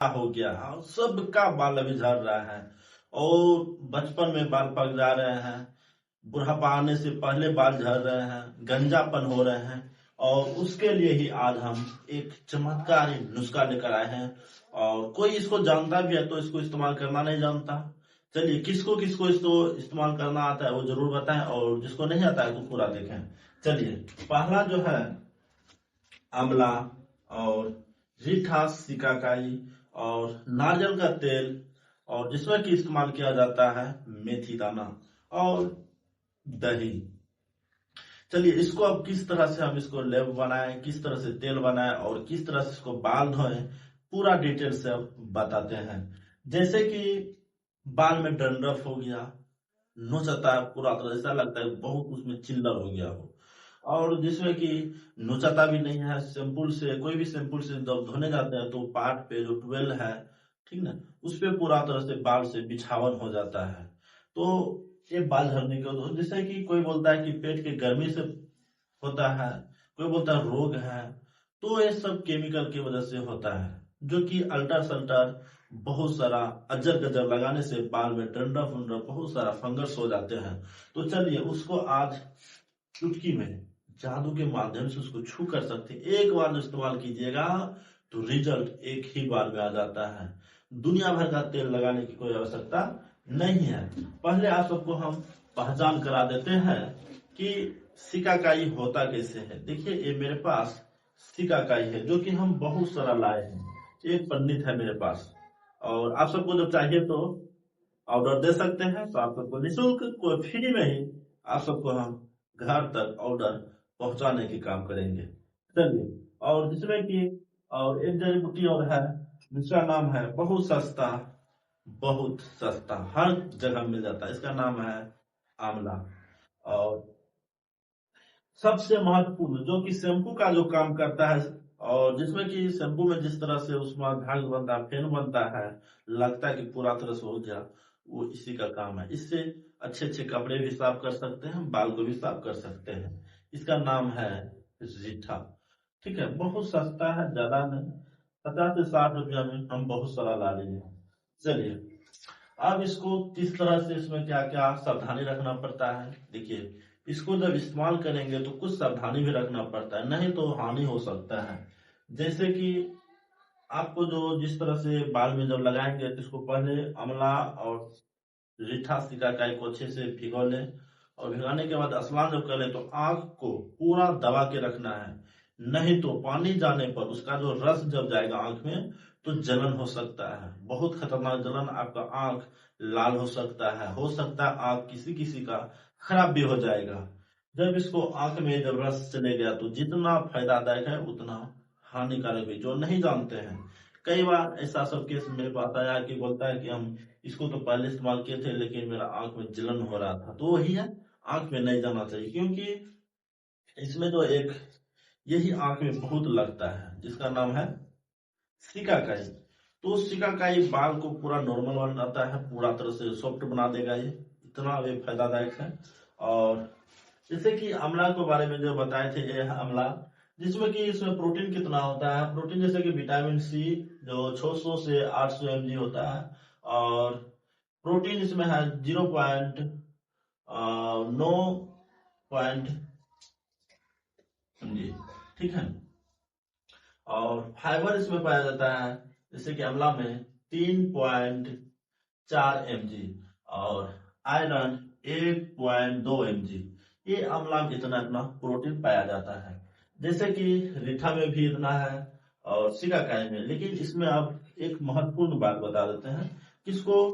हो गया और सबका बाल अभी झड़ रहा है और बचपन में बाल पक जा रहे हैं, बुढ़ापा आने से पहले बाल झड़ रहे हैं, गंजापन हो रहे हैं। और उसके लिए ही आज हम एक चमत्कारी नुस्खा लेकर आए हैं। और कोई इसको जानता भी है तो इसको इस्तेमाल करना नहीं जानता। चलिए किसको किसको इसको इस्तेमाल करना आता है वो जरूर बताएं, और जिसको नहीं आता है तो पूरा देखें। चलिए, पहला जो है आंवला और रीठा, सिकाकाई और नारियल का तेल, और जिसमें कि इस्तेमाल किया जाता है मेथी दाना और दही। चलिए इसको अब किस तरह से हम इसको लेप बनाएं, किस तरह से तेल बनाएं और किस तरह से इसको बाल धोएं, पूरा डिटेल से अब बताते हैं। जैसे कि बाल में डंडरफ हो गया, नोचता है पूरा, तो ऐसा लगता है बहुत उसमें चिल्लर हो गया हो। और जिसमें कि नोचता भी नहीं है, शैम्पूल से, कोई भी शैम्पूल से जब धोने जाते हैं तो पार्ट पे जो ट्वेल है, ठीक ना, उस पे पूरा तरह से बाल से बिछावन हो जाता है। तो ये बाल झड़ने के, तो जैसे कि कोई बोलता है कि पेट की गर्मी से होता है, कोई बोलता है रोग है, तो ये सब केमिकल की वजह से होता है, जो कि अल्टर सल्टर बहुत सारा अजर गजर लगाने से बाल में डंडा फुंडा बहुत सारा फंगस हो जाते हैं। तो चलिए उसको आज चुटकी में जादू के माध्यम से उसको छू कर सकते हैं। एक बार इस्तेमाल कीजिएगा तो रिजल्ट एक ही बार में आ जाता है। दुनिया भर का तेल लगाने की कोई आवश्यकता नहीं है। पहले आप सबको हम पहचान करा देते हैं कि सिकाकाई होता कैसे है। देखिए ये मेरे पास सिकाकाई है जो कि हम बहुत सारा लाए हैं, एक पंडित है मेरे पास। और आप सबको जब चाहिए तो ऑर्डर दे सकते हैं, तो आप सबको निःशुल्क कोई फ्री में ही आप सबको हम घर तक ऑर्डर पहुंचाने की काम करेंगे। चलिए, और जिसमें कि और एक जड़ी बूटी और है जिसका नाम है बहुत सस्ता, बहुत सस्ता, हर जगह मिल जाता है, इसका नाम है आंवला। और सबसे महत्वपूर्ण जो कि शैम्पू का जो काम करता है, और जिसमें कि शैम्पू में जिस तरह से उसमें भाग बनता है, फेन बनता है, लगता है कि पूरा तरह से हो गया, वो इसी का काम है। इससे अच्छे अच्छे कपड़े भी साफ कर सकते हैं, बाल को भी साफ कर सकते हैं। इसका नाम है रीठा। ठीक है, बहुत सस्ता है, ज्यादा नहीं, 50 से 60 रुपया में हम बहुत सारा ला लेंगे। चलिए, अब इसको किस तरह से, इसमें क्या क्या सावधानी रखना पड़ता है। देखिए, इसको जब इस्तेमाल करेंगे तो कुछ सावधानी भी रखना पड़ता है, नहीं तो हानि हो सकता है। जैसे कि आपको जो जिस तरह से बाल में जब लगाएंगे तो इसको पहले अमला और रीठा सिकाकाई को अच्छे से भिगो लें, और भिगाने के बाद स्नान जब कर लें तो आंख को पूरा दबा के रखना है। नहीं तो पानी जाने पर उसका जो रस जब जाएगा आंख में तो जलन हो सकता है, बहुत खतरनाक जलन। आपका आंख लाल हो सकता है आंख किसी किसी का खराब भी हो जाएगा। जब इसको आंख में जब रस चले गया तो जितना फायदादायक है उतना हानिकारक भी, जो नहीं जानते हैं। कई बार ऐसा सब केस मेरे पास आया कि बोलता है कि हम इसको तो पहले इस्तेमाल किए थे लेकिन मेरा आंख में जलन हो रहा था। तो वही है, आंख में नहीं जाना चाहिए, क्योंकि इसमें जो एक यही आंख में बहुत लगता है, जिसका नाम है सिकाकाई। तो सिकाकाई बाल को पूरा नॉर्मल बनाता है, पूरा तरह से सॉफ्ट बना देगा, ये इतना ये फायदादायक है। और जैसे कि आंवला के बारे में जो बताए थे, ये है आंवला, जिसमें कि इसमें प्रोटीन कितना होता है। प्रोटीन जैसे कि विटामिन सी जो 600 से 800 mg होता है, और प्रोटीन इसमें है 0.9 जी, ठीक है। और फाइबर इसमें पाया जाता है, जैसे कि आंवला में 3.4 mg, और आयरन 1.2 mg। ये आंवला में इतना इतना प्रोटीन पाया जाता है। जैसे कि रीठा में भी इतना है और सिकाकाई में। लेकिन इसमें अब एक महत्वपूर्ण बात बता देते हैं, किसको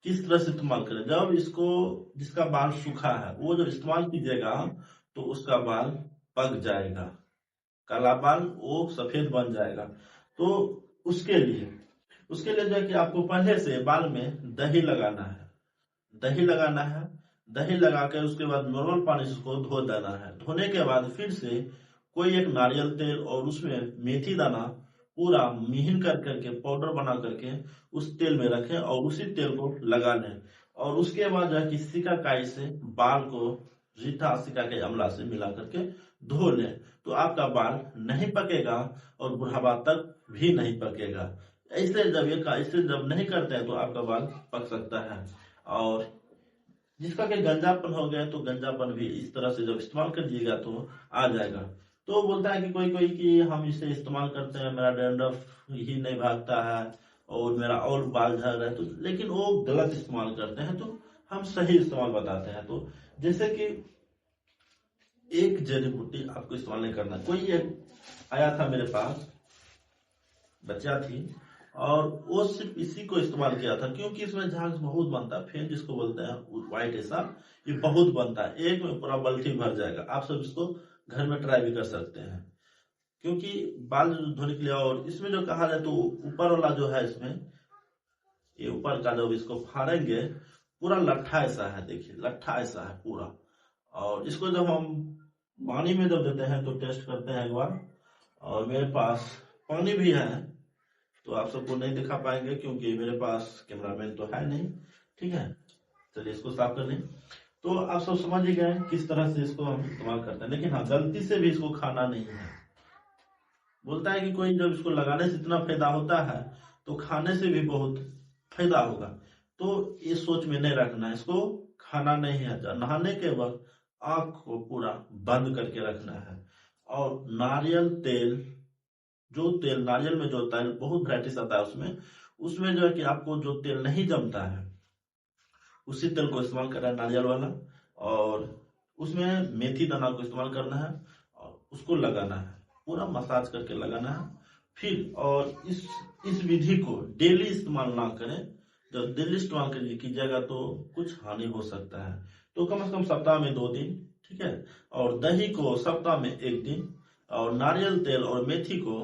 किस तरह से इस्तेमाल करें। जब इसको, जिसका बाल सूखा है वो जब इस्तेमाल कीजिएगा तो उसका बाल पक जाएगा, काला बाल वो सफेद बन जाएगा। तो उसके लिए जो है कि आपको पहले से बाल में दही लगाना है, दही लगाना है। दही लगाकर उसके बाद नॉर्मल पानी से उसको धो देना है। धोने के बाद फिर से कोई एक नारियल तेल और उसमें मेथी दाना पूरा मिहिन कर करके पाउडर बना करके उस तेल में रखें और उसी तेल को लगा लें। और उसके बाद जो है कि सिकाकाई से बाल को रीठा सिकाकाई अमला से मिला करके धो लें, तो आपका बाल नहीं पकेगा और बुढ़ापा तक भी नहीं पकेगा। ऐसे जब नहीं करते हैं तो आपका बाल पक सकता है। और जिसका कि गंजापन हो गया तो गंजापन भी इस तरह से जब इस्तेमाल कर दिएगा तो आ जाएगा। तो बोलता है कि कोई कोई कि हम इसे इस्तेमाल करते हैं, मेरा डैंड्रफ ही नहीं भागता है और मेरा और बाल झड़ रहा है, तो लेकिन वो गलत इस्तेमाल करते हैं। तो हम सही इस्तेमाल बताते हैं। तो जैसे कि एक जड़ी बूटी आपको इस्तेमाल नहीं करना। कोई एक आया था मेरे पास, बच्चा थी, और वो सिर्फ इसी को इस्तेमाल किया था क्योंकि इसमें झाग बहुत बनता है, फेन जिसको बोलते हैं व्हाइट ऐसा, ये बहुत बनता है, एक में पूरा बल्टी भर जाएगा। आप सब इसको घर में ट्राई भी कर सकते हैं क्योंकि बाल धोने के लिए। और इसमें जो कहा जाए तो ऊपर वाला जो है, इसमें ये ऊपर का जब इसको फाड़ेंगे पूरा लट्ठा ऐसा है, देखिए लट्ठा ऐसा है पूरा। और इसको जब हम पानी में जब देते हैं तो टेस्ट करते हैं एक बार। और मेरे पास पानी भी है तो आप सबको नहीं दिखा पाएंगे क्योंकि मेरे पास कैमरामैन तो है नहीं। ठीक है, चलिए इसको साफ कर लें। तो आप सब समझ ही गए किस तरह से इसको हम इस्तेमाल करते हैं। लेकिन हाँ, गलती से भी इसको खाना नहीं है। बोलता है कि कोई जब इसको लगाने से इतना फायदा होता है तो खाने से भी बहुत फायदा होगा। तो ये सोच में नहीं रखना है, इसको खाना नहीं है। नहाने के वक्त आंख को पूरा बंद करके रखना है। और नारियल तेल, जो तेल नारियल में जो होता है, बहुत वैराइटीज आता है उसमें जो है कि आपको जो तेल नहीं जमता है उसी तेल को इस्तेमाल करना है, नारियल वाला। और उसमें मेथी दाना को इस्तेमाल करना है और उसको लगाना है, पूरा मसाज करके लगाना है। फिर और इस विधि को डेली इस्तेमाल ना करें। जब डेली इस्तेमाल कीजिएगा तो कुछ हानि हो सकता है। तो कम से कम सप्ताह में 2 दिन, ठीक है। और दही को सप्ताह में 1 दिन, और नारियल तेल और मेथी को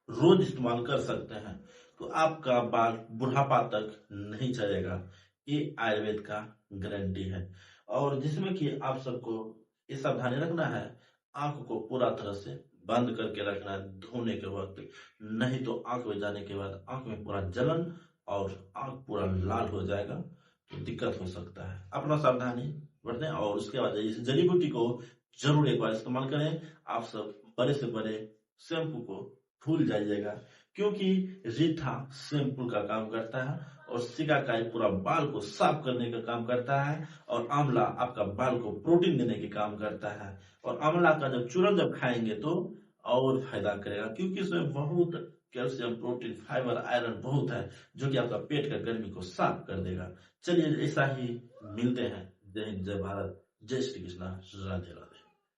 रोज इस्तेमाल कर सकते हैं। तो आपका बाल बुढ़ापा तक नहीं चलेगा, ये आयुर्वेद का गारंटी है। और जिसमें कि आप सबको ये सावधानी रखना है, आंख को पूरा तरह से बंद करके रखना है धोने के वक्त। नहीं तो आंख में जाने के बाद आंख में पूरा जलन और आंख पूरा लाल हो जाएगा, तो दिक्कत हो सकता है। अपना सावधानी बरतें और उसके बाद इस जड़ी बूटी को जरूर एक बार इस्तेमाल करें। आप सब बड़े से बड़े शैम्पू को भूल जाइएगा क्योंकि रीठा शैम्पू का काम करता है और सिकाकाई पूरा बाल को साफ करने का काम करता है, और आंवला आपका बाल को प्रोटीन देने के काम करता है। और आंवला का जब चूरन जब खाएंगे तो और फायदा करेगा क्योंकि इसमें बहुत कैल्शियम, प्रोटीन, फाइबर, आयरन बहुत है जो कि आपका पेट का गर्मी को साफ कर देगा। चलिए ऐसा ही मिलते हैं। जय हिंद, जय भारत, जय श्री कृष्णा, राधे राधे।